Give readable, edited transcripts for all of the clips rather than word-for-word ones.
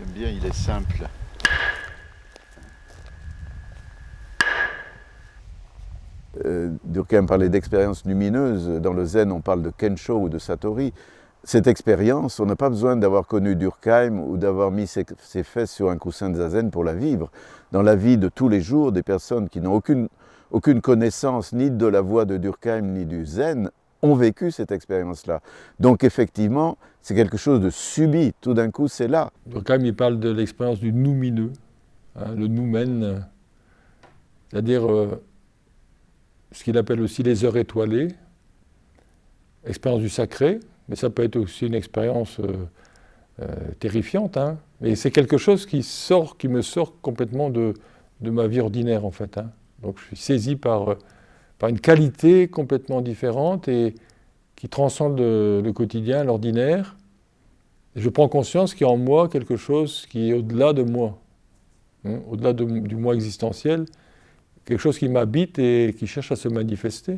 J'aime bien, il est simple. Durkheim parlait d'expérience lumineuse. Dans le zen, on parle de Kensho ou de Satori. Cette expérience, on n'a pas besoin d'avoir connu Durkheim ou d'avoir mis ses fesses sur un coussin de zazen pour la vivre. Dans la vie de tous les jours, des personnes qui n'ont aucune connaissance ni de la voie de Durkheim ni du zen ont vécu cette expérience-là. Donc effectivement, c'est quelque chose de subit. Tout d'un coup, c'est là. Durkheim, il parle de l'expérience du noumineux, hein, le noumen, c'est-à-dire ce qu'il appelle aussi les heures étoilées, expérience du sacré, mais ça peut être aussi une expérience terrifiante, hein. Mais c'est quelque chose qui me sort complètement de ma vie ordinaire, en fait, hein. Donc je suis saisi par une qualité complètement différente et qui transcende le quotidien, l'ordinaire. Et je prends conscience qu'il y a en moi quelque chose qui est au-delà de moi, hein, au-delà du moi existentiel, quelque chose qui m'habite et qui cherche à se manifester.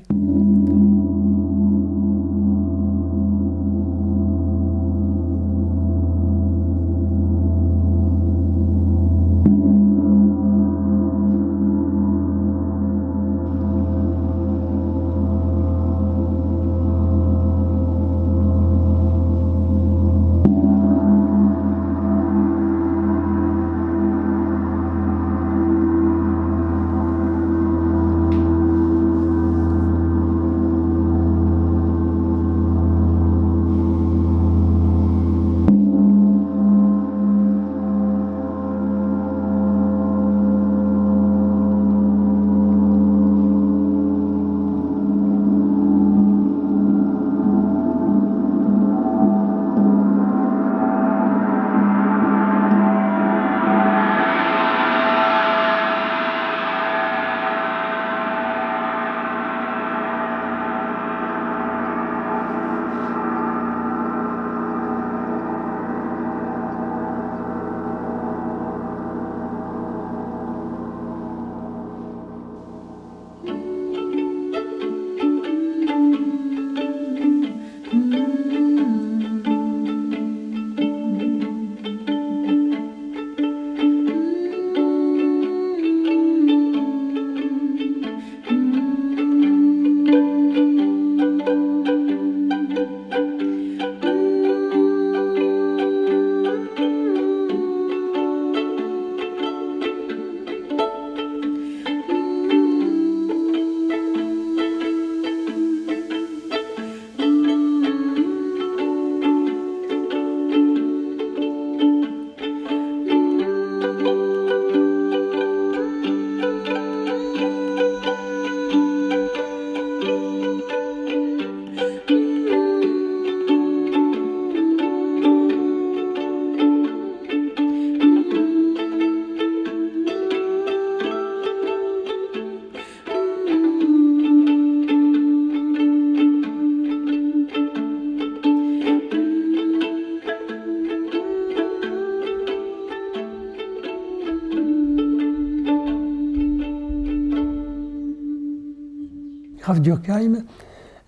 Graf Durkheim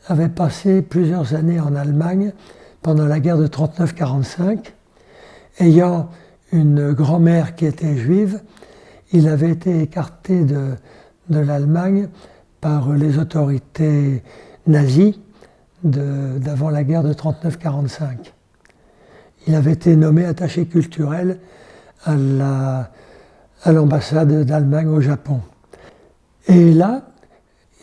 avait passé plusieurs années en Allemagne pendant la guerre de 39-45. Ayant une grand-mère qui était juive, il avait été écarté de l'Allemagne par les autorités nazies d'avant la guerre de 39-45. Il avait été nommé attaché culturel à l'ambassade d'Allemagne au Japon. Et là,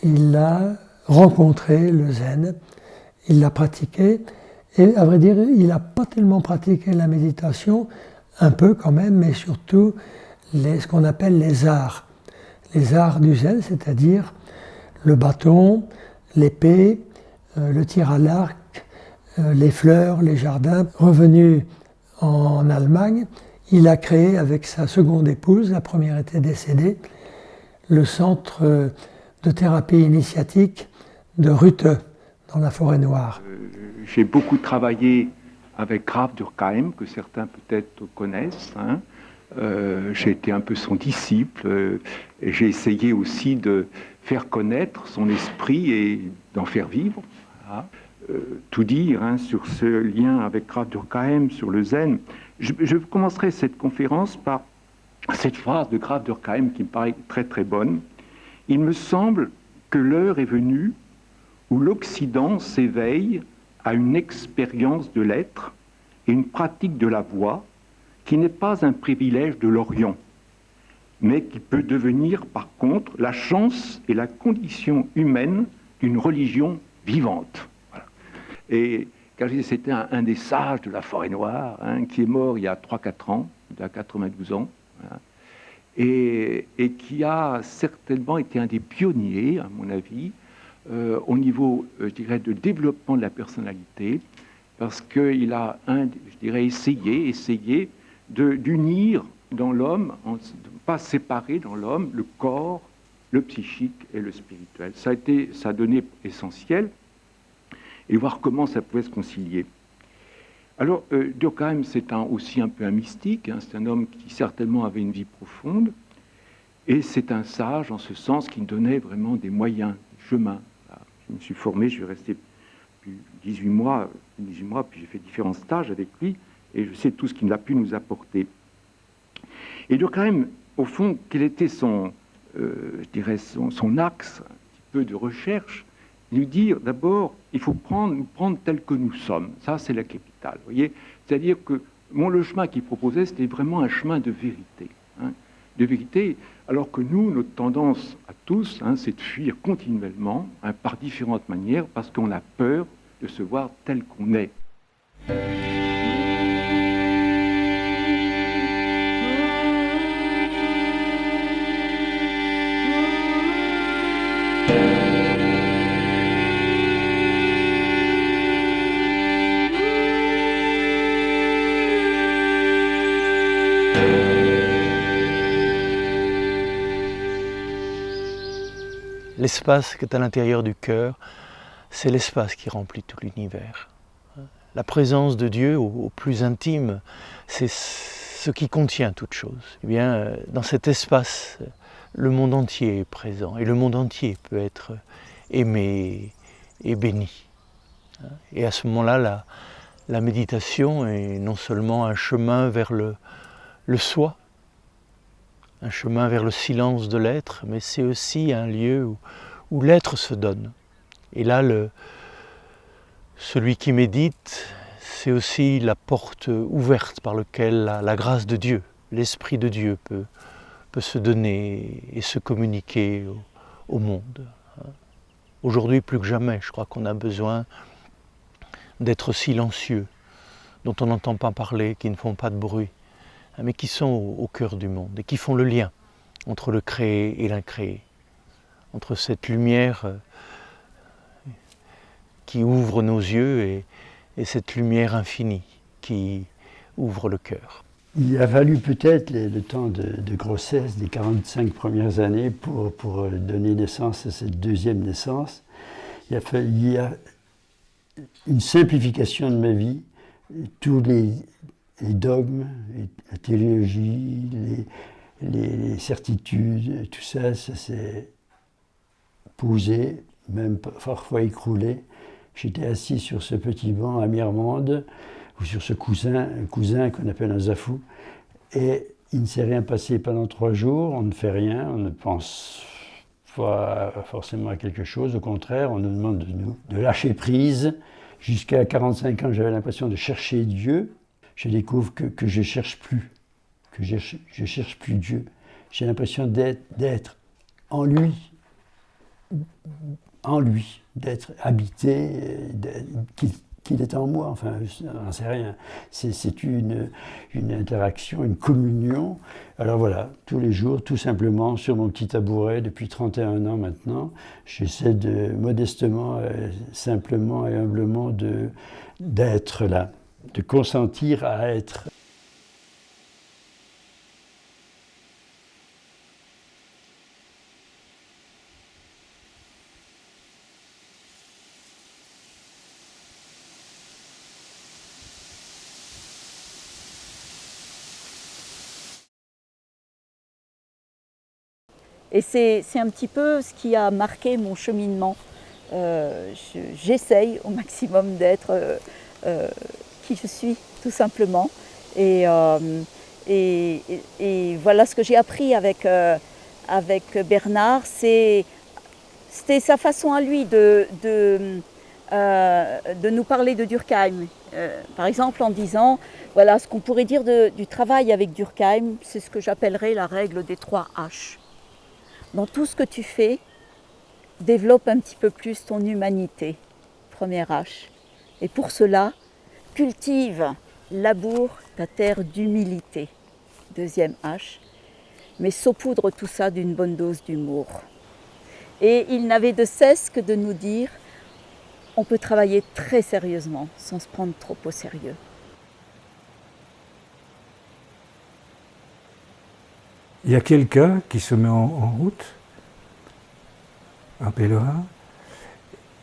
il a rencontré le zen, il l'a pratiqué, et à vrai dire, il n'a pas tellement pratiqué la méditation, un peu quand même, mais surtout ce qu'on appelle les arts du zen, c'est-à-dire le bâton, l'épée, le tir à l'arc, les fleurs, les jardins. Revenu en Allemagne, il a créé avec sa seconde épouse, la première était décédée, le centre de thérapie initiatique de Rütte, dans la Forêt Noire. J'ai beaucoup travaillé avec Graf Durkheim, que certains peut-être connaissent, hein. J'ai été un peu son disciple, et j'ai essayé aussi de faire connaître son esprit et d'en faire vivre, Voilà. Tout dire sur ce lien avec Graf Durkheim, sur le zen. Je commencerai cette conférence par cette phrase de Graf Durkheim qui me paraît très très bonne. Il me semble que l'heure est venue où l'Occident s'éveille à une expérience de l'être et une pratique de la voix qui n'est pas un privilège de l'Orient, mais qui peut devenir par contre la chance et la condition humaine d'une religion vivante. Voilà. Et car c'était un des sages de la Forêt Noire, qui est mort il y a 3-4 ans, il a 92 ans, voilà, et qui a certainement été un des pionniers, à mon avis, au niveau, je dirais, de développement de la personnalité, parce qu'il a, essayé d'unir dans l'homme, pas séparer dans l'homme le corps, le psychique et le spirituel. Ça a été sa donnée essentielle, et voir comment ça pouvait se concilier. Alors, Durkheim, c'est aussi un peu un mystique, c'est un homme qui certainement avait une vie profonde, et c'est un sage en ce sens qui donnait vraiment des moyens, des chemins. Je me suis formé, je suis resté plus 18 mois, puis j'ai fait différents stages avec lui, et je sais tout ce qu'il a pu nous apporter. Et Durkheim, au fond, quel était son axe, un petit peu de recherche, nous dire d'abord, il faut nous prendre tel que nous sommes. Ça, c'est la capitale. Vous voyez, c'est-à-dire que le chemin qu'il proposait, c'était vraiment un chemin de vérité. De vérité, alors que nous, notre tendance à tous, c'est de fuir continuellement, par différentes manières, parce qu'on a peur de se voir tel qu'on est. L'espace qui est à l'intérieur du cœur, c'est l'espace qui remplit tout l'univers. La présence de Dieu au plus intime, c'est ce qui contient toute chose. Eh bien, dans cet espace, le monde entier est présent et le monde entier peut être aimé et béni. Et à ce moment-là, la méditation est non seulement un chemin vers le soi, un chemin vers le silence de l'être, mais c'est aussi un lieu où l'être se donne. Et là, celui qui médite, c'est aussi la porte ouverte par laquelle la grâce de Dieu, l'Esprit de Dieu peut se donner et se communiquer au monde. Aujourd'hui, plus que jamais, je crois qu'on a besoin d'être silencieux, dont on n'entend pas parler, qui ne font pas de bruit, mais qui sont au cœur du monde et qui font le lien entre le créé et l'incréé, entre cette lumière qui ouvre nos yeux et cette lumière infinie qui ouvre le cœur. Il a fallu peut-être le temps de grossesse des 45 premières années pour donner naissance à cette deuxième naissance. Il y a une simplification de ma vie, tous les dogmes, la théologie, les certitudes, tout ça s'est posé, même parfois écroulé. J'étais assis sur ce petit banc à Mirmande, ou sur ce cousin qu'on appelle un zafou, et il ne s'est rien passé pendant 3 jours, on ne fait rien, on ne pense pas forcément à quelque chose, au contraire, on nous demande de lâcher prise. Jusqu'à 45 ans, j'avais l'impression de chercher Dieu. Je découvre que je ne cherche plus, que je cherche plus Dieu. J'ai l'impression d'être en lui, d'être habité, qu'il est en moi, enfin, je n'en sais rien. C'est une interaction, une communion. Alors voilà, tous les jours, tout simplement, sur mon petit tabouret, depuis 31 ans maintenant, j'essaie modestement, simplement et humblement d'être là, de consentir à être. Et c'est un petit peu ce qui a marqué mon cheminement. j'essaye au maximum d'être qui je suis, tout simplement. Et voilà ce que j'ai appris avec Bernard, c'était sa façon à lui de nous parler de Durkheim. Par exemple en disant, voilà ce qu'on pourrait dire du travail avec Durkheim, c'est ce que j'appellerais la règle des 3 H. Dans tout ce que tu fais, développe un petit peu plus ton humanité, premier H. Et pour cela, cultive, laboure ta terre d'humilité, deuxième H. Mais saupoudre tout ça d'une bonne dose d'humour. Et il n'avait de cesse que de nous dire, on peut travailler très sérieusement sans se prendre trop au sérieux. Il y a quelqu'un qui se met en route, un pèlerin.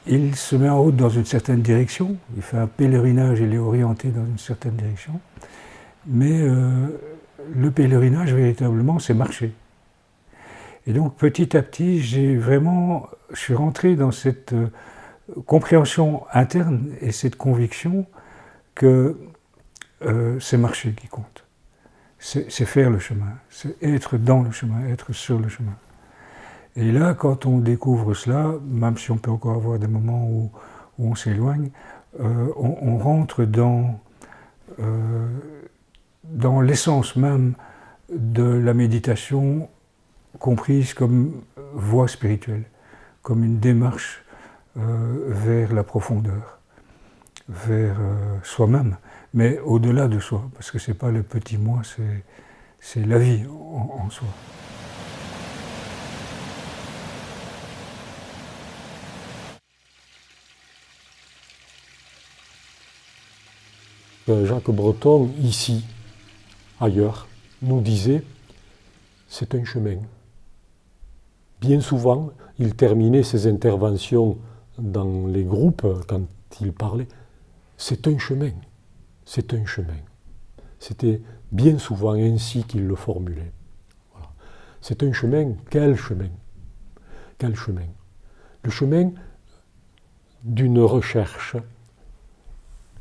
Il se met en route dans une certaine direction, il fait un pèlerinage, il est orienté dans une certaine direction. Mais le pèlerinage, véritablement, c'est marcher. Et donc, petit à petit, je suis rentré dans cette compréhension interne et cette conviction que c'est marcher qui compte. C'est faire le chemin, c'est être dans le chemin, être sur le chemin. Et là, quand on découvre cela, même si on peut encore avoir des moments où on s'éloigne, on rentre dans l'essence même de la méditation comprise comme voie spirituelle, comme une démarche vers la profondeur, vers soi-même, mais au-delà de soi, parce que ce n'est pas le petit moi, c'est la vie en soi. Jacques Breton, ici, ailleurs, nous disait « c'est un chemin ». Bien souvent, il terminait ses interventions dans les groupes, quand il parlait, « c'est un chemin, c'est un chemin ». C'était bien souvent ainsi qu'il le formulait. Voilà. C'est un chemin, quel chemin? Quel chemin? Le chemin d'une recherche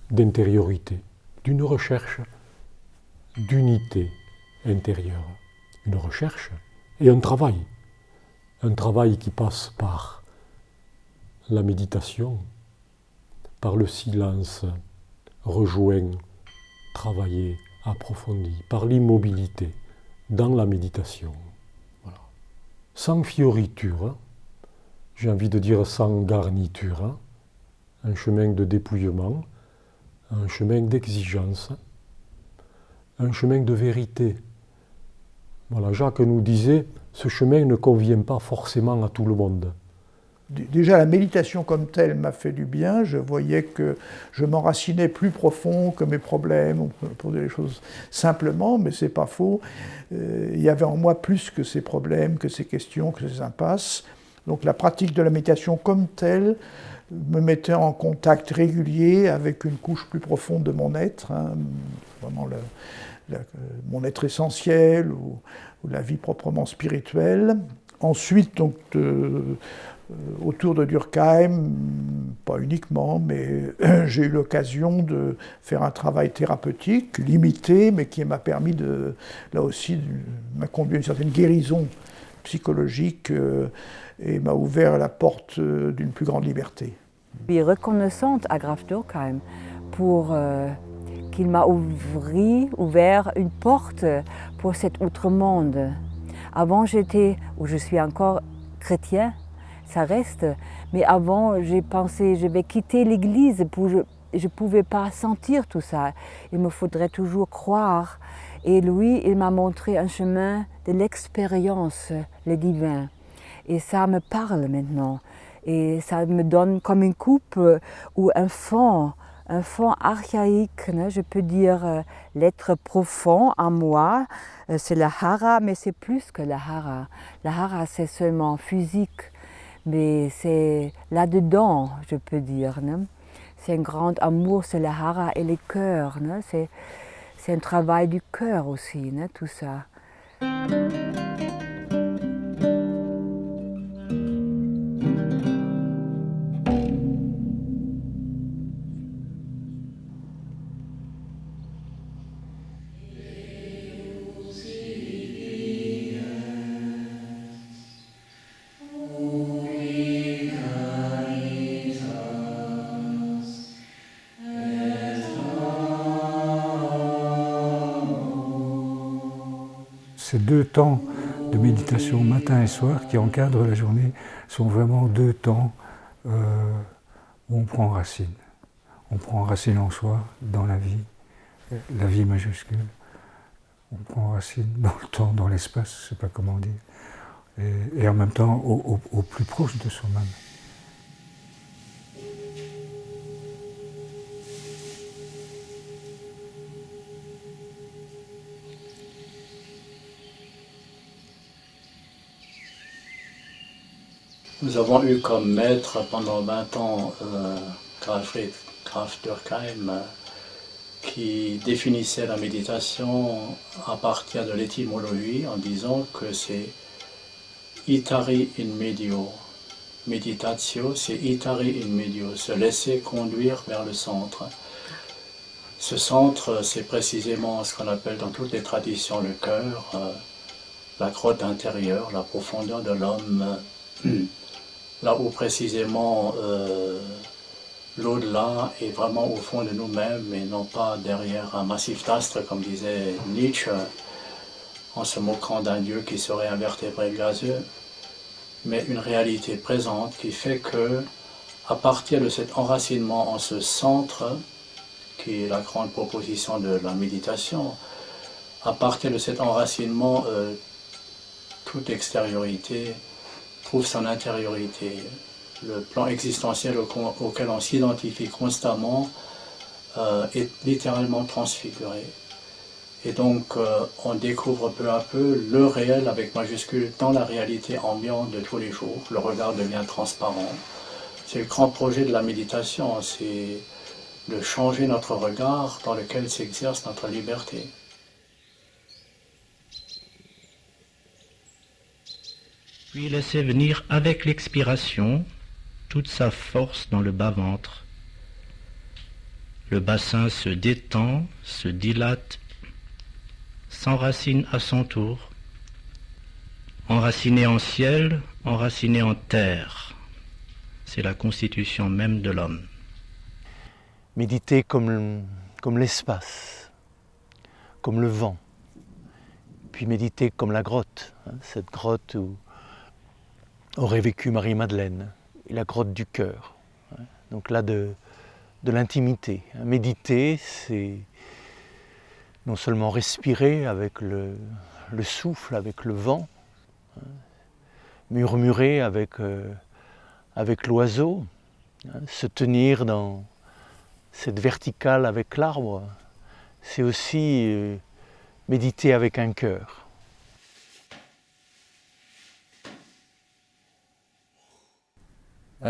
d'intériorité, d'une recherche d'unité intérieure, une recherche et un travail qui passe par la méditation, par le silence rejoint, travaillé, approfondi, par l'immobilité dans la méditation. Voilà. Sans fioriture, j'ai envie de dire sans garniture, un chemin de dépouillement, un chemin d'exigence, un chemin de vérité. Voilà, Jacques nous disait, ce chemin ne convient pas forcément à tout le monde. Déjà, la méditation comme telle m'a fait du bien. Je voyais que je m'enracinais plus profond que mes problèmes. On peut poser les choses simplement, mais c'est pas faux. Il y avait en moi plus que ces problèmes, que ces questions, que ces impasses. Donc la pratique de la méditation comme telle me mettait en contact régulier avec une couche plus profonde de mon être, vraiment mon être essentiel ou la vie proprement spirituelle. Ensuite, donc, autour de Durkheim, pas uniquement, mais j'ai eu l'occasion de faire un travail thérapeutique, limité, mais qui m'a permis là aussi, m'a conduit à une certaine guérison psychologique et m'a ouvert la porte d'une plus grande liberté. Je suis reconnaissante à Graf Durkheim pour qu'il m'a ouvert une porte pour cet autre monde. Avant, je suis encore chrétien, ça reste, mais avant, j'ai pensé, je vais quitter l'église, je ne pouvais pas sentir tout ça. Il me faudrait toujours croire. Et lui, il m'a montré un chemin de l'expérience, le divin. Et ça me parle maintenant. Et ça me donne comme une coupe ou un fond archaïque, je peux dire l'être profond en moi, c'est la hara, mais c'est plus que la hara. La hara, c'est seulement physique, mais c'est là-dedans, je peux dire. C'est un grand amour, c'est la hara et les cœurs. C'est un travail du cœur aussi, tout ça. ces 2 temps de méditation, matin et soir, qui encadrent la journée, sont vraiment 2 temps où on prend racine. On prend racine en soi, dans la vie majuscule. On prend racine dans le temps, dans l'espace, je ne sais pas comment dire, et en même temps au plus proche de soi-même. Nous avons eu comme maître pendant 20 ans Graf Durkheim, qui définissait la méditation à partir de l'étymologie en disant que c'est itari in medio. Meditatio, c'est itari in medio, se laisser conduire vers le centre. Ce centre, c'est précisément ce qu'on appelle dans toutes les traditions le cœur, la grotte intérieure, la profondeur de l'homme, là où précisément l'au-delà est vraiment au fond de nous-mêmes et non pas derrière un massif d'astres, comme disait Nietzsche, en se moquant d'un Dieu qui serait un vertébré gazeux, mais une réalité présente qui fait que, à partir de cet enracinement en ce centre, qui est la grande proposition de la méditation, à partir de cet enracinement, toute extériorité trouve son intériorité. Le plan existentiel auquel on s'identifie constamment est littéralement transfiguré. Et donc on découvre peu à peu le réel avec majuscule dans la réalité ambiante de tous les jours. Le regard devient transparent. C'est le grand projet de la méditation, c'est de changer notre regard dans lequel s'exerce notre liberté. Puis laisser venir avec l'expiration toute sa force dans le bas-ventre. Le bassin se détend, se dilate, s'enracine à son tour. Enraciné en ciel, enraciné en terre. C'est la constitution même de l'homme. Méditer comme l'espace, comme le vent. Puis méditer comme la grotte, cette grotte où aurait vécu Marie-Madeleine, la grotte du cœur. Donc là, de l'intimité. Méditer, c'est non seulement respirer avec le souffle, avec le vent, murmurer avec l'oiseau, se tenir dans cette verticale avec l'arbre. C'est aussi méditer avec un cœur.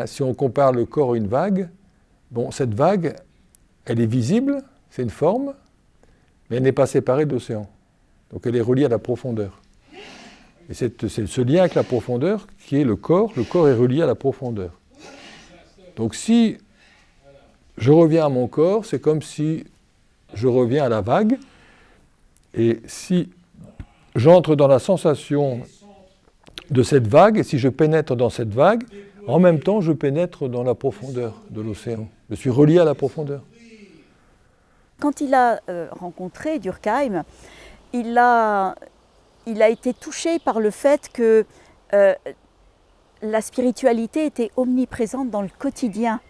Si on compare le corps à une vague, bon, cette vague, elle est visible, c'est une forme, mais elle n'est pas séparée de l'océan. Donc elle est reliée à la profondeur. Et c'est ce lien avec la profondeur qui est le corps est relié à la profondeur. Donc si je reviens à mon corps, c'est comme si je reviens à la vague, et si j'entre dans la sensation de cette vague, et si je pénètre dans cette vague, en même temps, je pénètre dans la profondeur de l'océan. Je suis relié à la profondeur. Quand il a rencontré Durkheim, il a été touché par le fait que la spiritualité était omniprésente dans le quotidien.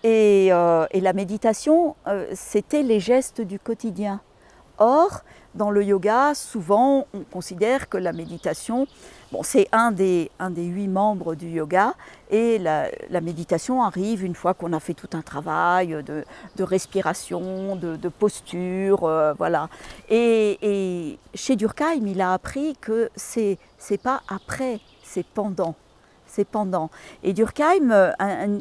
Et la méditation, c'était les gestes du quotidien. Or, dans le yoga, souvent, on considère que la méditation, bon, c'est un des 8 membres du yoga, et la méditation arrive une fois qu'on a fait tout un travail de respiration, de posture, voilà. Et chez Durkheim, il a appris que c'est pas après, c'est pendant. C'est pendant. Et Durkheim,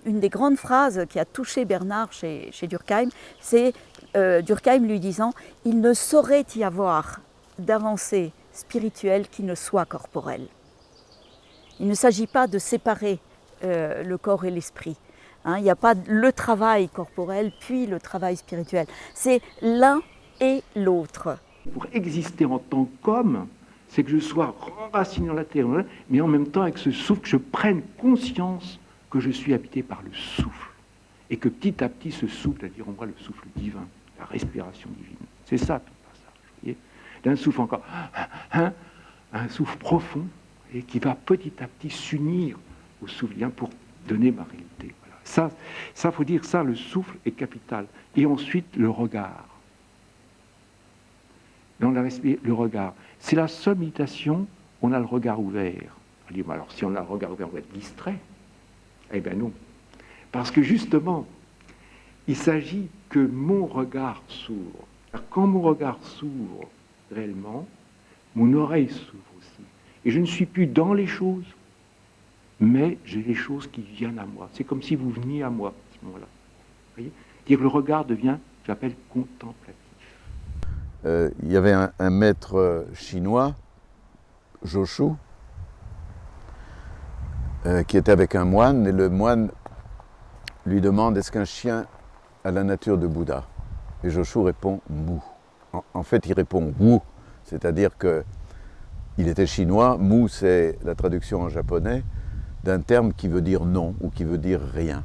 une des grandes phrases qui a touché Bernard chez Durkheim, c'est Durkheim lui disant « Il ne saurait y avoir d'avancée spirituelle qui ne soit corporelle ». Il ne s'agit pas de séparer le corps et l'esprit. Hein, il n'y a pas le travail corporel puis le travail spirituel. C'est l'un et l'autre. Pour exister en tant qu'homme, c'est que je sois enraciné dans la terre, mais en même temps avec ce souffle, que je prenne conscience que je suis habité par le souffle. Et que petit à petit, ce souffle, c'est-à-dire on voit le souffle divin, la respiration divine. C'est ça tout le passage, vous voyez. d'un souffle encore, un souffle profond, et qui va petit à petit s'unir au souffle pour donner ma réalité. Voilà. Ça, faut dire ça, le souffle est capital. Et ensuite, le regard. Dans le regard. C'est la seule méditation, on a le regard ouvert. On dit, alors si on a le regard ouvert, on va être distrait. Eh bien non. Parce que justement, il s'agit que mon regard s'ouvre. Alors, quand mon regard s'ouvre réellement, mon oreille s'ouvre aussi. Et je ne suis plus dans les choses, mais j'ai les choses qui viennent à moi. C'est comme si vous veniez à moi à ce moment-là. Vous voyez ? Dire le regard devient, j'appelle, contemplatif. Il y avait un maître chinois, Joshu, qui était avec un moine, et le moine lui demande « Est-ce qu'un chien a la nature de Bouddha ?» Et Joshu répond « Mu ». En fait, il répond « Wu », c'est-à-dire qu'il était chinois. « Mu », c'est la traduction en japonais d'un terme qui veut dire « non » ou qui veut dire « rien ».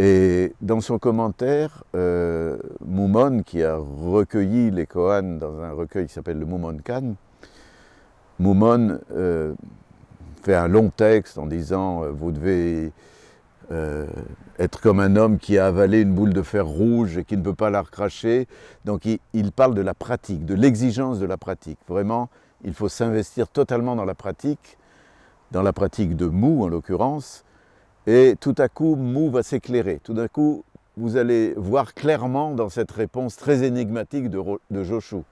Et dans son commentaire, Mumon, qui a recueilli les koans dans un recueil qui s'appelle le Mumonkan, Mumon fait un long texte en disant « Vous devez être comme un homme qui a avalé une boule de fer rouge et qui ne peut pas la recracher. » Donc il parle de la pratique, de l'exigence de la pratique. Vraiment, il faut s'investir totalement dans la pratique de Mu en l'occurrence, et tout à coup, Mu va s'éclairer. Tout d'un coup, vous allez voir clairement dans cette réponse très énigmatique de Joshu.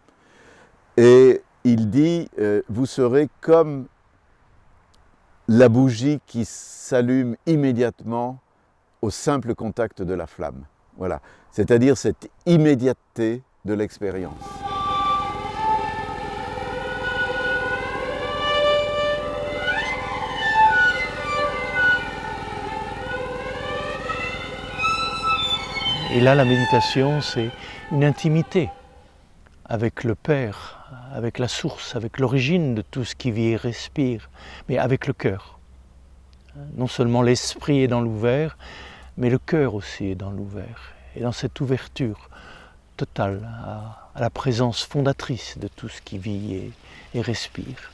Et il dit, vous serez comme la bougie qui s'allume immédiatement au simple contact de la flamme. Voilà, c'est-à-dire cette immédiateté de l'expérience. Et là, la méditation, c'est une intimité avec le Père, avec la source, avec l'origine de tout ce qui vit et respire, mais avec le cœur. Non seulement l'esprit est dans l'ouvert, mais le cœur aussi est dans l'ouvert. Et dans cette ouverture totale à la présence fondatrice de tout ce qui vit et respire.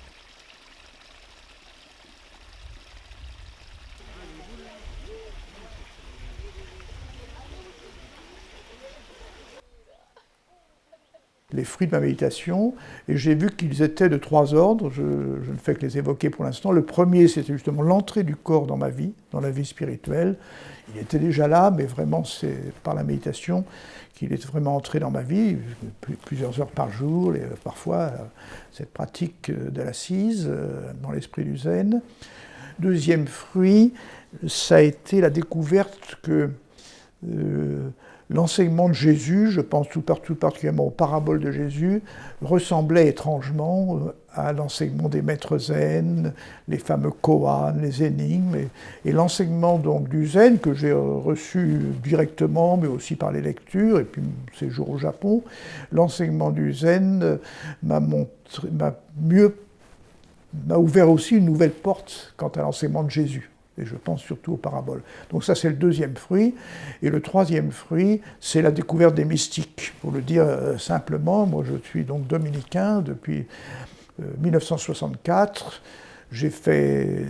Les fruits de ma méditation, et j'ai vu qu'ils étaient de 3 ordres, je ne fais que les évoquer pour l'instant. Le premier, c'était justement l'entrée du corps dans ma vie, dans la vie spirituelle. Il était déjà là, mais vraiment c'est par la méditation qu'il est vraiment entré dans ma vie, plusieurs heures par jour, et parfois cette pratique de l'assise, dans l'esprit du zen. Deuxième fruit, ça a été la découverte que l'enseignement de Jésus, je pense tout particulièrement aux paraboles de Jésus, ressemblait étrangement à l'enseignement des maîtres zen, les fameux koans, les énigmes, et l'enseignement donc du zen que j'ai reçu directement, mais aussi par les lectures, et puis mon séjour au Japon, l'enseignement du zen m'a ouvert aussi une nouvelle porte quant à l'enseignement de Jésus. Et je pense surtout aux paraboles. Donc ça, c'est le deuxième fruit. Et le troisième fruit, c'est la découverte des mystiques. Pour le dire simplement, moi je suis donc dominicain depuis 1964. J'ai fait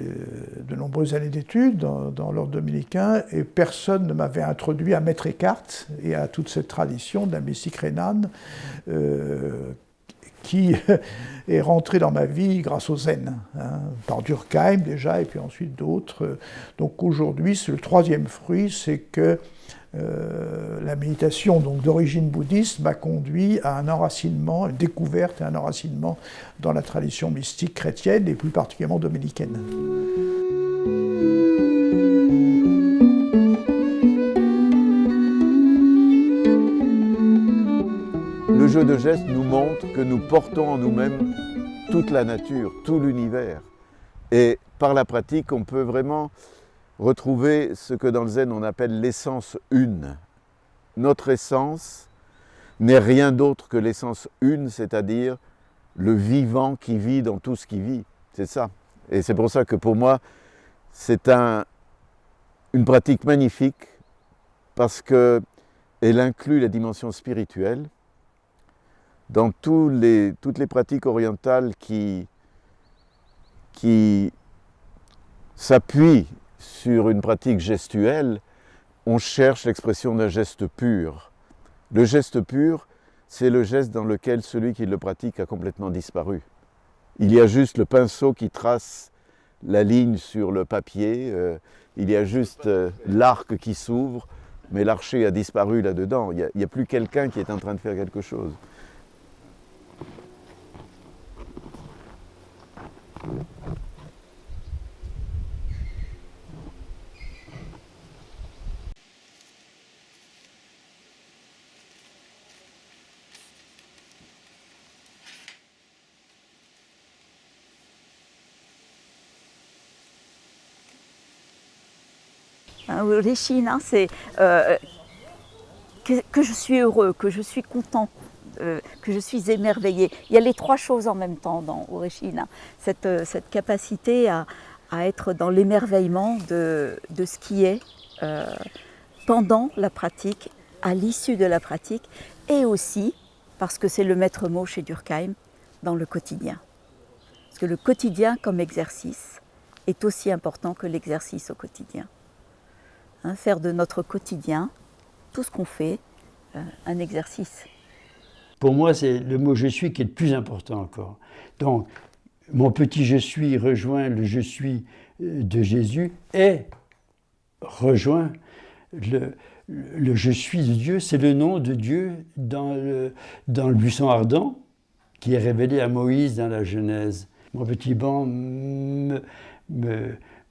de nombreuses années d'études dans l'ordre dominicain et personne ne m'avait introduit à Maître Eckhart et à toute cette tradition de la mystique rhénane qui est rentré dans ma vie grâce au zen, par Durkheim déjà, et puis ensuite d'autres. Donc aujourd'hui, le troisième fruit, c'est que la méditation d'origine bouddhiste m'a conduit à un enracinement, une découverte et un enracinement dans la tradition mystique chrétienne, et plus particulièrement dominicaine. Le jeu de gestes nous montre que nous portons en nous-mêmes toute la nature, tout l'univers. Et par la pratique, on peut vraiment retrouver ce que dans le zen on appelle l'essence une. Notre essence n'est rien d'autre que l'essence une, c'est-à-dire le vivant qui vit dans tout ce qui vit. C'est ça. Et c'est pour ça que pour moi, c'est une pratique magnifique parce qu'elle inclut la dimension spirituelle, dans toutes les pratiques orientales qui s'appuient sur une pratique gestuelle, on cherche l'expression d'un geste pur. Le geste pur, c'est le geste dans lequel celui qui le pratique a complètement disparu. Il y a juste le pinceau qui trace la ligne sur le papier, il y a juste l'arc qui s'ouvre, mais l'archer a disparu là-dedans. Il n'y a plus quelqu'un qui est en train de faire quelque chose. Uréshina, c'est que je suis heureux, que je suis content, que je suis émerveillé. Il y a les trois choses en même temps dans Uréshina. Cette capacité à être dans l'émerveillement de ce qui est pendant la pratique, à l'issue de la pratique, et aussi, parce que c'est le maître mot chez Durkheim, dans le quotidien. Parce que le quotidien comme exercice est aussi important que l'exercice au quotidien. Hein, faire de notre quotidien, tout ce qu'on fait, un exercice. Pour moi, c'est le mot « je suis » qui est le plus important encore. Donc, mon petit « je suis » rejoint le « je suis » de Jésus et rejoint le « je suis » de Dieu. C'est le nom de Dieu dans le buisson ardent qui est révélé à Moïse dans la Genèse. Mon petit banc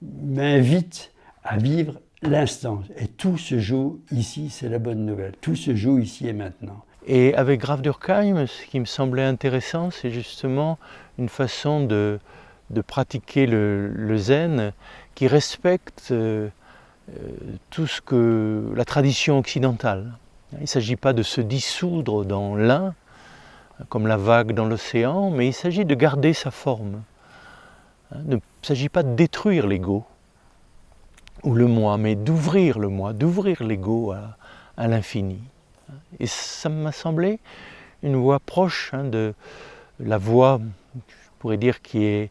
m'invite à vivre l'instant. Et tout se joue ici, c'est la bonne nouvelle. Tout se joue ici et maintenant. Et avec Graf Durkheim, ce qui me semblait intéressant, c'est justement une façon de pratiquer le zen qui respecte tout ce que la tradition occidentale. Il ne s'agit pas de se dissoudre dans l'un, comme la vague dans l'océan, mais il s'agit de garder sa forme. Il ne s'agit pas de détruire l'ego ou le moi, mais d'ouvrir le moi, d'ouvrir l'ego à l'infini. Et ça m'a semblé une voie proche de la voie, je pourrais dire, qui est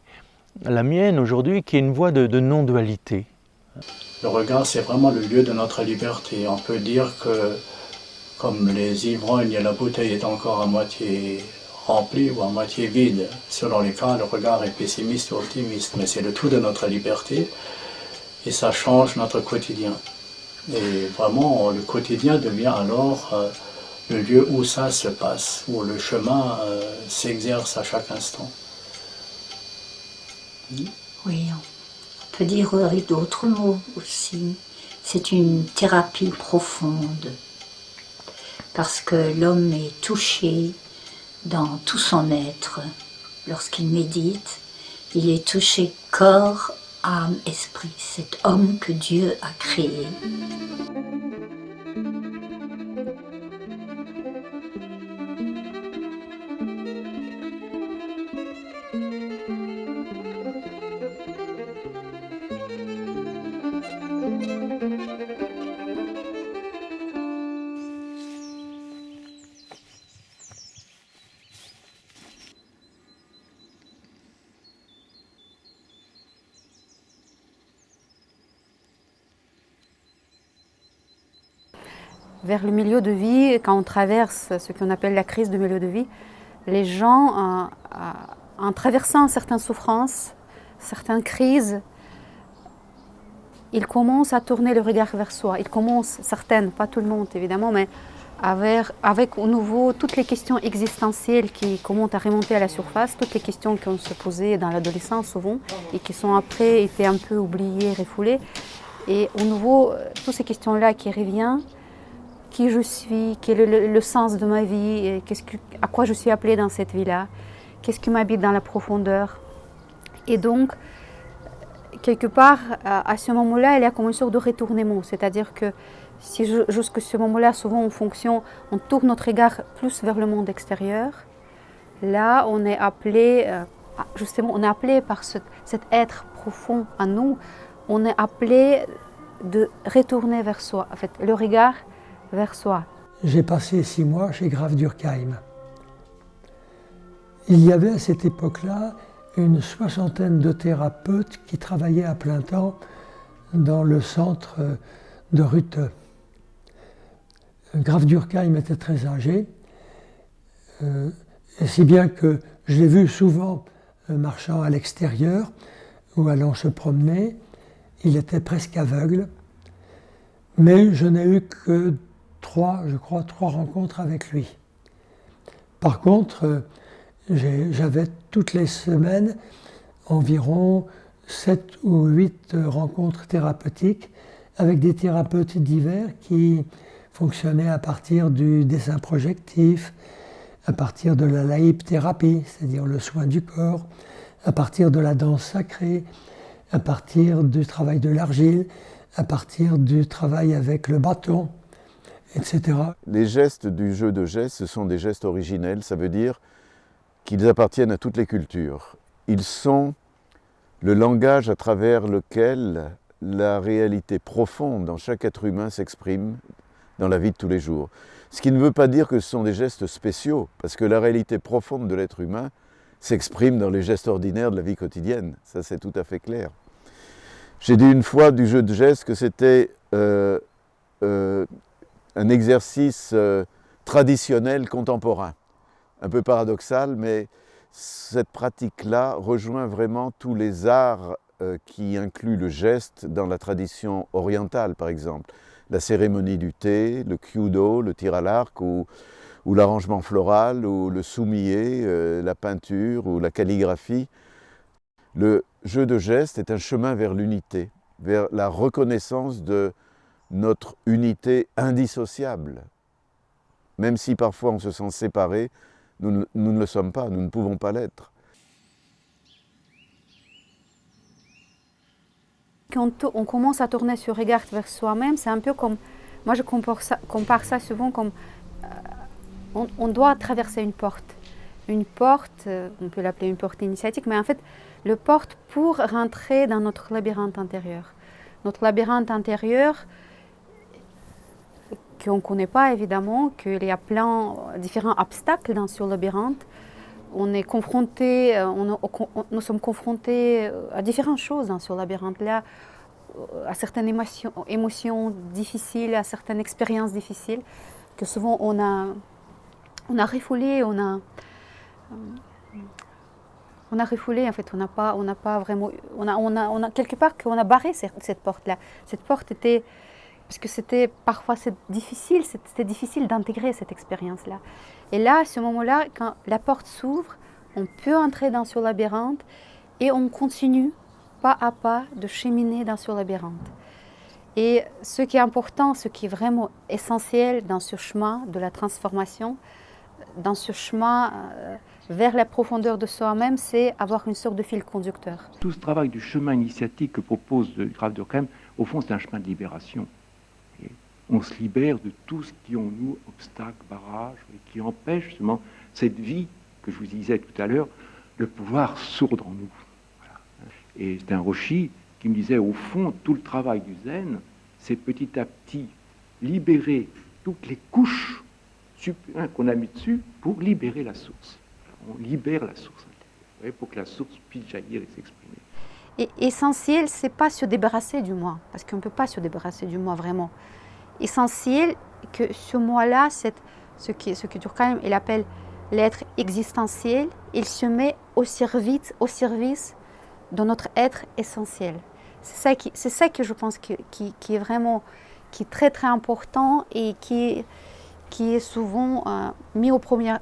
la mienne aujourd'hui, qui est une voie de non-dualité. Le regard, c'est vraiment le lieu de notre liberté. On peut dire que, comme les ivrognes, la bouteille est encore à moitié remplie ou à moitié vide. Selon les cas, le regard est pessimiste ou optimiste, mais c'est le tout de notre liberté. Et ça change notre quotidien. Et vraiment, le quotidien devient alors le lieu où ça se passe, où le chemin s'exerce à chaque instant. Oui, on peut dire avec d'autres mots aussi. C'est une thérapie profonde, parce que l'homme est touché dans tout son être. Lorsqu'il médite, il est touché corps, âme, esprit, cet homme que Dieu a créé. Vers le milieu de vie, quand on traverse ce qu'on appelle la crise du milieu de vie, les gens, en traversant certaines souffrances, certaines crises, ils commencent à tourner le regard vers soi. Ils commencent, certaines, pas tout le monde évidemment, mais avec au nouveau toutes les questions existentielles qui commencent à remonter à la surface, toutes les questions qu'on se posait dans l'adolescence souvent et qui sont après été un peu oubliées, refoulées. Et au nouveau, toutes ces questions-là qui reviennent, qui je suis, quel est le sens de ma vie, à quoi je suis appelée dans cette vie-là, qu'est-ce qui m'habite dans la profondeur. Et donc, quelque part, à ce moment-là, il y a comme une sorte de retournement, c'est-à-dire que si jusqu'à ce moment-là, souvent on tourne notre regard plus vers le monde extérieur, là on est appelé, justement, on est appelé par cet être profond en nous, on est appelé de retourner vers soi, en fait, le regard vers soi. J'ai passé 6 mois chez Graf Durkheim. il y avait à cette époque-là une 60aine de thérapeutes qui travaillaient à plein temps dans le centre de Rutte. Graf Durkheim était très âgé, et si bien que je l'ai vu souvent marchant à l'extérieur ou allant se promener. Il était presque aveugle, mais je n'ai eu que trois rencontres avec lui. Par contre, j'avais toutes les semaines environ 7 ou 8 rencontres thérapeutiques avec des thérapeutes divers qui fonctionnaient à partir du dessin projectif, à partir de la laïp-thérapie, c'est-à-dire le soin du corps, à partir de la danse sacrée, à partir du travail de l'argile, à partir du travail avec le bâton, etc. Les gestes du jeu de gestes, ce sont des gestes originels, ça veut dire qu'ils appartiennent à toutes les cultures. Ils sont le langage à travers lequel la réalité profonde dans chaque être humain s'exprime dans la vie de tous les jours. Ce qui ne veut pas dire que ce sont des gestes spéciaux, parce que la réalité profonde de l'être humain s'exprime dans les gestes ordinaires de la vie quotidienne. Ça, c'est tout à fait clair. J'ai dit une fois du jeu de gestes que c'était un exercice traditionnel contemporain. Un peu paradoxal, mais cette pratique-là rejoint vraiment tous les arts qui incluent le geste dans la tradition orientale, par exemple. La cérémonie du thé, le kyudo, le tir à l'arc, ou l'arrangement floral, ou le sumie, la peinture, ou la calligraphie. Le jeu de gestes est un chemin vers l'unité, vers la reconnaissance de notre unité indissociable. Même si parfois on se sent séparés, nous ne le sommes pas, nous ne pouvons pas l'être. Quand on commence à tourner ce regard vers soi-même, c'est un peu comme, moi je compare ça souvent comme, on doit traverser une porte. Une porte, on peut l'appeler une porte initiatique, mais en fait, le porte pour rentrer dans notre labyrinthe intérieur. Notre labyrinthe intérieur, qu'on ne connaît pas évidemment, qu'il y a plein différents obstacles dans ce labyrinthe. On est confronté, nous sommes confrontés à différentes choses dans ce labyrinthe-là, à certaines émotions difficiles, à certaines expériences difficiles, que souvent on a refoulé, on a refoulé, en fait, on n'a pas vraiment, on a quelque part qu'on a barré cette porte-là. Cette porte était, parce que c'était parfois c'était difficile d'intégrer cette expérience-là. Et là, à ce moment-là, quand la porte s'ouvre, on peut entrer dans ce labyrinthe et on continue pas à pas de cheminer dans ce labyrinthe. Et ce qui est important, ce qui est vraiment essentiel dans ce chemin de la transformation, dans ce chemin vers la profondeur de soi-même, c'est avoir une sorte de fil conducteur. Tout ce travail du chemin initiatique que propose Graf Durkheim, au fond, c'est un chemin de libération. Et on se libère de tout ce qui, en nous, obstacle, barrage, et qui empêche justement cette vie que je vous disais tout à l'heure, le pouvoir sourdre en nous. Voilà. Et c'est un Roshi qui me disait, au fond, tout le travail du zen, c'est petit à petit libérer toutes les couches qu'on a mis dessus pour libérer la source. On libère la source intérieure, pour que la source puisse jaillir et s'exprimer. Et essentiel, c'est pas se débarrasser du moi, parce qu'on ne peut pas se débarrasser du moi vraiment. Essentiel que ce moi-là, ce que Durkheim il appelle l'être existentiel, il se met au service de notre être essentiel. C'est ça que je pense qui est vraiment très très important et qui est souvent mis au premier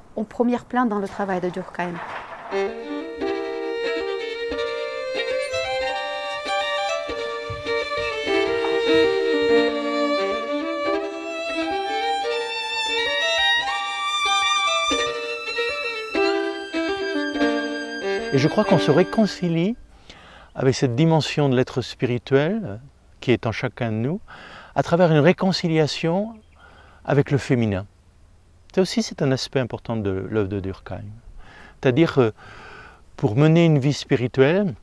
plan dans le travail de Durkheim. Et je crois qu'on se réconcilie avec cette dimension de l'être spirituel qui est en chacun de nous, à travers une réconciliation avec le féminin. Ça aussi, c'est un aspect important de l'œuvre de Durkheim. C'est-à-dire, pour mener une vie spirituelle,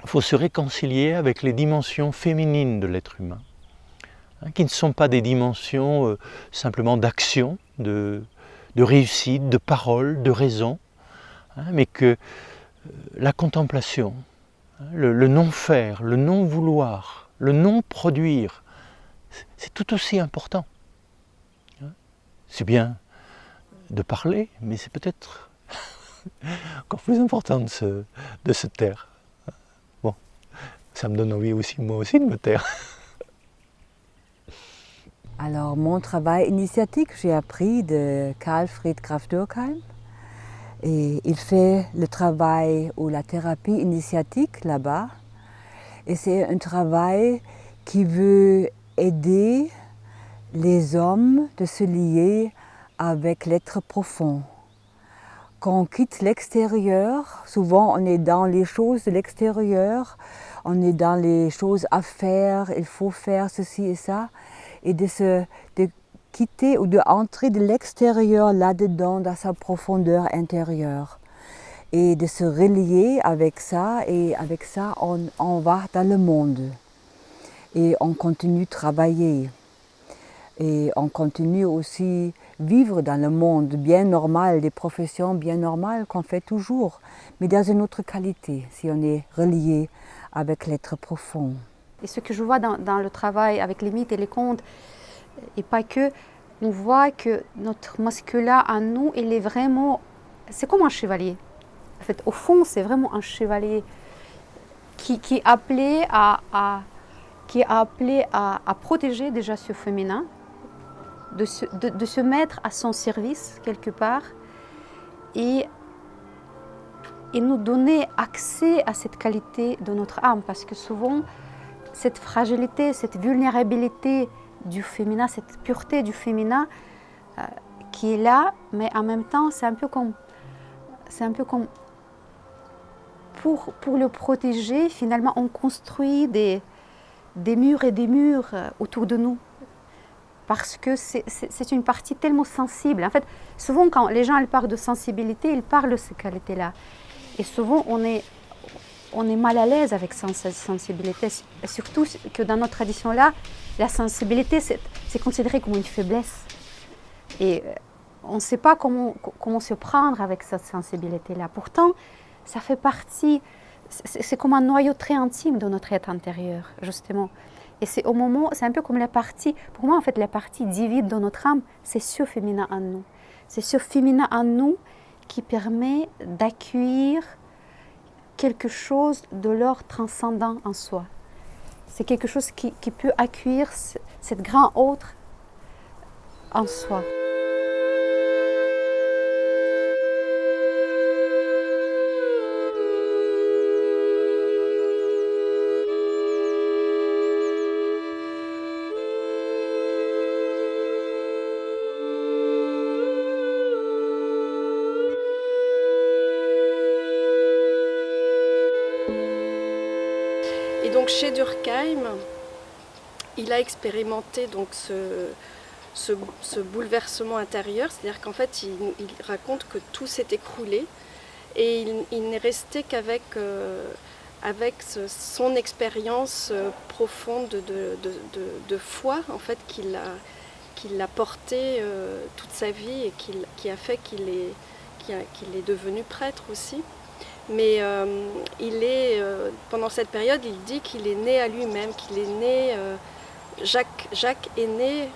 il faut se réconcilier avec les dimensions féminines de l'être humain, qui ne sont pas des dimensions simplement d'action, de réussite, de parole, de raison, mais que la contemplation, le non-faire, le non-vouloir, le non-produire, c'est tout aussi important. C'est bien de parler, mais c'est peut-être encore plus important de se taire. Bon, ça me donne envie aussi, moi aussi, de me taire. Alors, mon travail initiatique, j'ai appris de Karl Fried Graf Dürkheim. Et il fait le travail ou la thérapie initiatique là-bas. Et c'est un travail qui veut aider les hommes de se lier avec l'être profond. Quand on quitte l'extérieur, souvent on est dans les choses de l'extérieur, on est dans les choses à faire, il faut faire ceci et ça, et de quitter ou d'entrer de l'extérieur là-dedans, dans sa profondeur intérieure. Et de se relier avec ça, et avec ça, on va dans le monde. Et on continue de travailler. Et on continue aussi vivre dans le monde bien normal, des professions bien normales qu'on fait toujours, mais dans une autre qualité, si on est relié avec l'être profond. Et ce que je vois dans le travail avec les mythes et les contes, et pas que, on voit que notre masculin à nous, il est vraiment, c'est comme un chevalier. En fait, au fond, c'est vraiment un chevalier qui est appelé à protéger déjà ce féminin, de se mettre à son service quelque part et nous donner accès à cette qualité de notre âme, parce que souvent, cette fragilité, cette vulnérabilité du féminin, cette pureté du féminin qui est là, mais en même temps, c'est un peu comme pour le protéger, finalement, on construit des murs et des murs autour de nous. Parce que c'est une partie tellement sensible. En fait, souvent, quand les gens parlent de sensibilité, ils parlent de ces qualités-là. Et souvent, on est mal à l'aise avec cette sensibilité. Et surtout que dans notre tradition-là, la sensibilité, c'est considéré comme une faiblesse. Et on ne sait pas comment se prendre avec cette sensibilité-là. Pourtant, ça fait partie, c'est comme un noyau très intime de notre être intérieur, justement. Et c'est un peu comme la partie, pour moi en fait, la partie divine de notre âme, c'est ce féminin en nous. C'est ce féminin en nous qui permet d'accueillir quelque chose de l'ordre transcendant en soi. C'est quelque chose qui peut accueillir cette grand autre en soi. Et donc chez Durkheim, il a expérimenté donc ce bouleversement intérieur, c'est-à-dire qu'en fait il raconte que tout s'est écroulé et il n'est resté qu'avec son expérience profonde de foi en fait qu'il a porté toute sa vie et qui a fait qu'il est devenu prêtre aussi. Mais pendant cette période, il dit qu'il est né à lui-même, qu'il est né, Jacques est né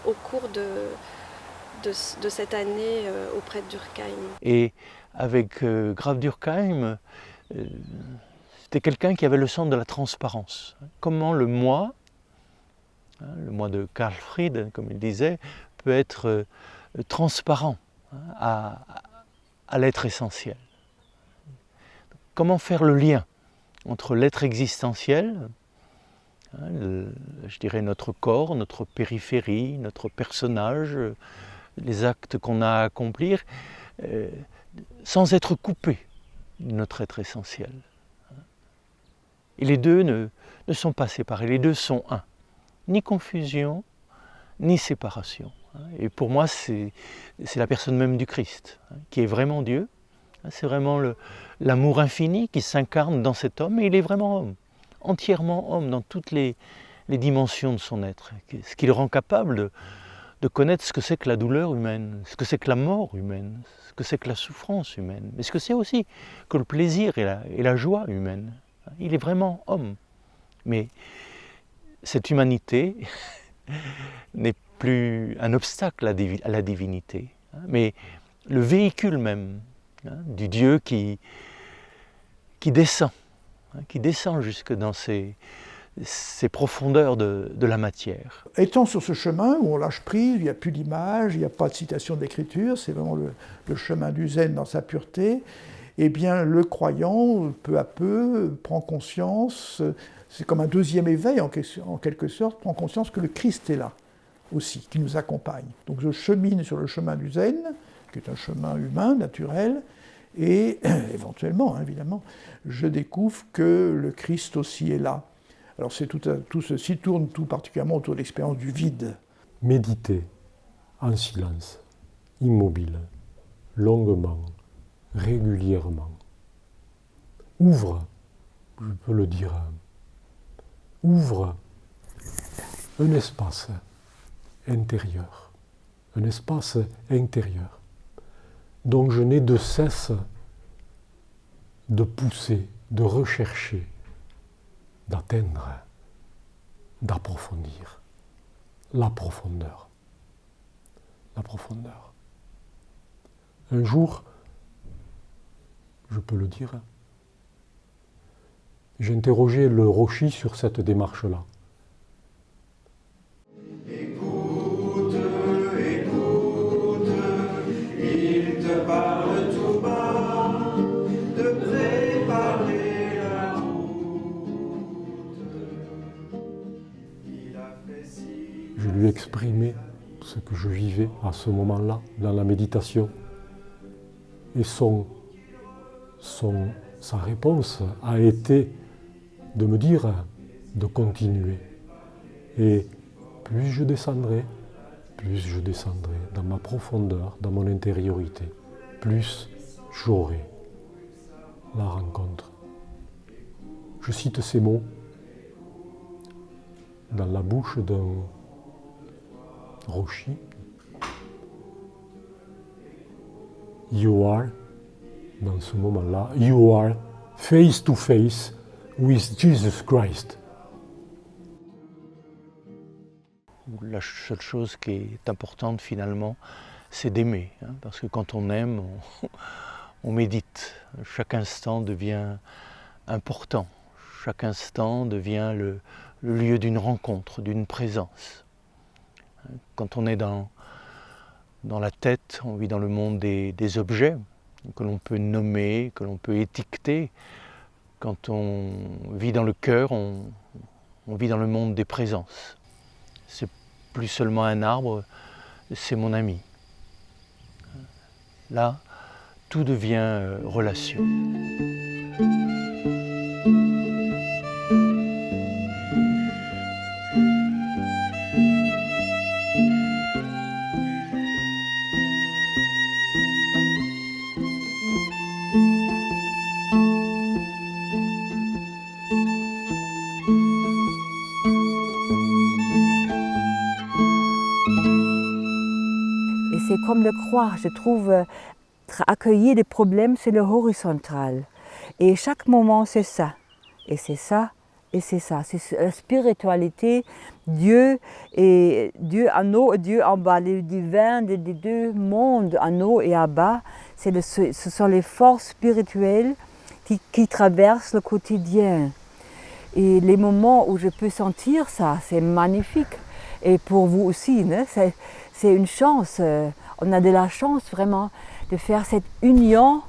au cours de cette année auprès de Durkheim. Et avec Graf Durkheim, c'était quelqu'un qui avait le sens de la transparence. Comment le moi de Karl Fried, comme il disait, peut être transparent à l'être essentiel. Comment faire le lien entre l'être existentiel, je dirais notre corps, notre périphérie, notre personnage, les actes qu'on a à accomplir, sans être coupé de notre être essentiel. Et les deux ne sont pas séparés, les deux sont un. Ni confusion, ni séparation. Et pour moi, c'est la personne même du Christ, qui est vraiment Dieu. C'est vraiment l'amour infini qui s'incarne dans cet homme, et il est vraiment homme, entièrement homme dans toutes les dimensions de son être, ce qui le rend capable de de connaître ce que c'est que la douleur humaine, ce que c'est que la mort humaine, ce que c'est que la souffrance humaine, mais ce que c'est aussi que le plaisir et la joie humaine. Il est vraiment homme. Mais cette humanité n'est plus un obstacle à la divinité, mais le véhicule même du Dieu qui descend jusque dans ces profondeurs de la matière. Étant sur ce chemin où on lâche prise, il n'y a plus d'image, il n'y a pas de citation d'écriture, c'est vraiment le chemin du zen dans sa pureté, eh bien le croyant, peu à peu, prend conscience, c'est comme un deuxième éveil en quelque sorte, prend conscience que le Christ est là aussi, qui nous accompagne. Donc je chemine sur le chemin du zen, qui est un chemin humain, naturel, et éventuellement, évidemment, je découvre que le Christ aussi est là. Alors tout ceci tourne tout particulièrement autour de l'expérience du vide. Méditer en silence, immobile, longuement, régulièrement. Ouvre, je peux le dire, ouvre un espace intérieur, dont je n'ai de cesse de pousser, de rechercher, d'atteindre, d'approfondir la profondeur. Un jour, je peux le dire, j'ai interrogé le Roshi sur cette démarche-là. Écoute, il te parle tout bas, de préparer la route. Je lui exprimais ce que je vivais à ce moment-là, dans la méditation. Et sa réponse a été de me dire de continuer. Et plus je descendrai dans ma profondeur, dans mon intériorité, plus j'aurai la rencontre. Je cite ces mots dans la bouche d'un Roshi. You are, dans ce moment-là, you are face to face with Jesus Christ. La seule chose qui est importante finalement, c'est d'aimer. Parce que quand on aime, on médite. Chaque instant devient important. Chaque instant devient le lieu d'une rencontre, d'une présence. Quand on est dans la tête, on vit dans le monde des objets que l'on peut nommer, que l'on peut étiqueter. Quand on vit dans le cœur, on vit dans le monde des présences. C'est plus seulement un arbre, c'est mon ami. Là, tout devient relation. C'est comme le croire, je trouve, accueillir des problèmes, c'est le horizontal. Et chaque moment, c'est ça. Et c'est ça, et c'est ça. C'est la spiritualité, Dieu et Dieu en haut et Dieu en bas. Les divins des deux mondes, en haut et en bas, ce sont les forces spirituelles qui traversent le quotidien. Et les moments où je peux sentir ça, c'est magnifique. Et pour vous aussi, c'est une chance. On a de la chance vraiment de faire cette union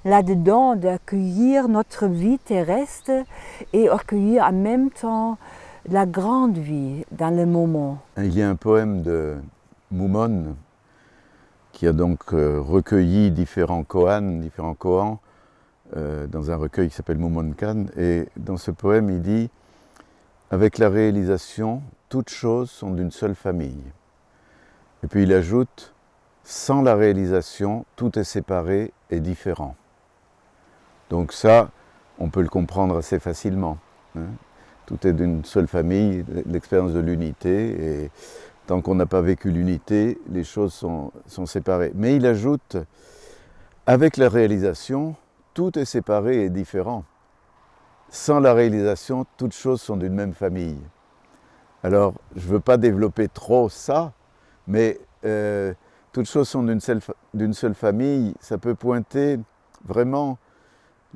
là-dedans, d'accueillir notre vie terrestre et accueillir en même temps la grande vie dans le moment. Il y a un poème de Mumon qui a donc recueilli différents koans dans un recueil qui s'appelle Mumonkan. Et dans ce poème, il dit « Avec la réalisation, toutes choses sont d'une seule famille. » Et puis il ajoute « Sans la réalisation, tout est séparé et différent. » Donc ça, on peut le comprendre assez facilement. Tout est d'une seule famille, l'expérience de l'unité. Et Tant qu'on n'a pas vécu l'unité, les choses sont séparées. Mais il ajoute, avec la réalisation, tout est séparé et différent. Sans la réalisation, toutes choses sont d'une même famille. Alors, je ne veux pas développer trop ça, mais toutes choses sont d'une seule famille. Ça peut pointer vraiment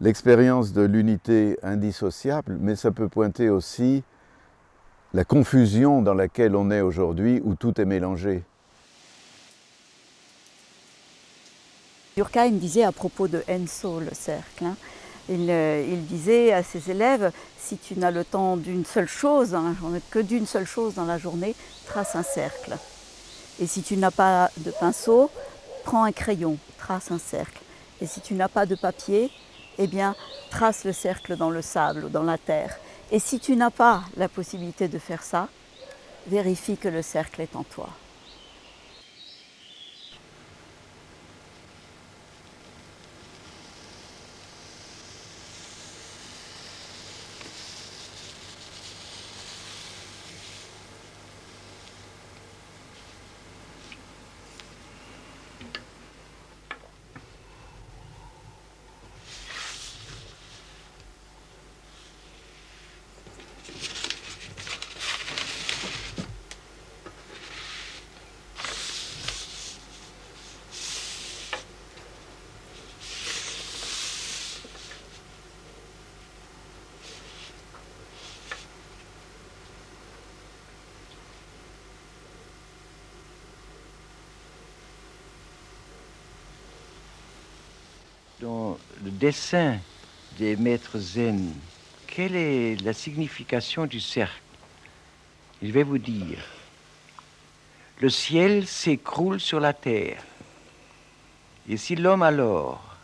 l'expérience de l'unité indissociable, mais ça peut pointer aussi la confusion dans laquelle on est aujourd'hui, où tout est mélangé. Durkheim disait à propos de Enso, le cercle, hein, il disait à ses élèves, si tu n'as le temps d'une seule chose, hein, que d'une seule chose dans la journée, trace un cercle. Et si tu n'as pas de pinceau, prends un crayon, trace un cercle. Et si tu n'as pas de papier, eh bien, trace le cercle dans le sable ou dans la terre. Et si tu n'as pas la possibilité de faire ça, vérifie que le cercle est en toi. Dans le dessin des maîtres zen, quelle est la signification du cercle? Je vais vous dire. Le ciel s'écroule sur la terre. Et si l'homme alors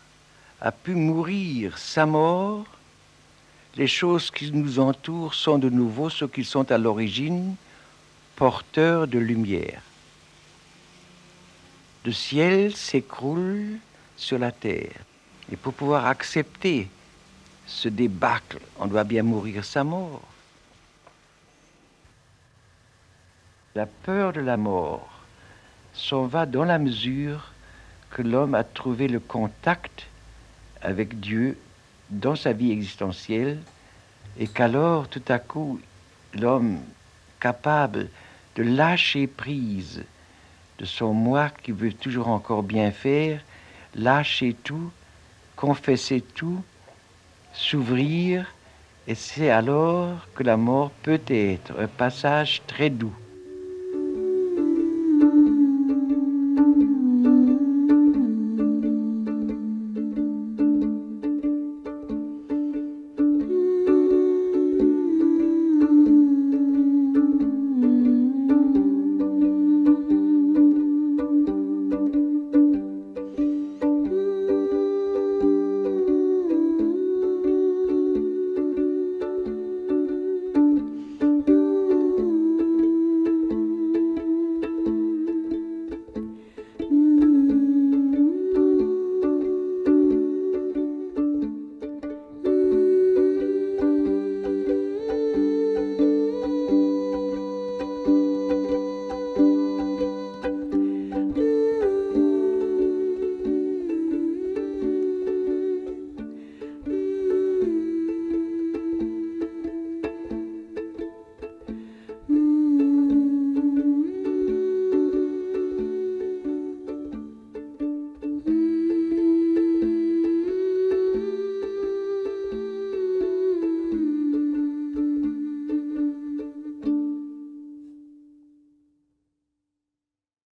a pu mourir sa mort, les choses qui nous entourent sont de nouveau ce qu'ils sont à l'origine, porteurs de lumière. Le ciel s'écroule sur la terre. Et pour pouvoir accepter ce débâcle, on doit bien mourir sa mort. La peur de la mort s'en va dans la mesure que l'homme a trouvé le contact avec Dieu dans sa vie existentielle et qu'alors, tout à coup, l'homme capable de lâcher prise de son moi qui veut toujours encore bien faire, lâcher tout, confesser tout, s'ouvrir, et c'est alors que la mort peut être un passage très doux.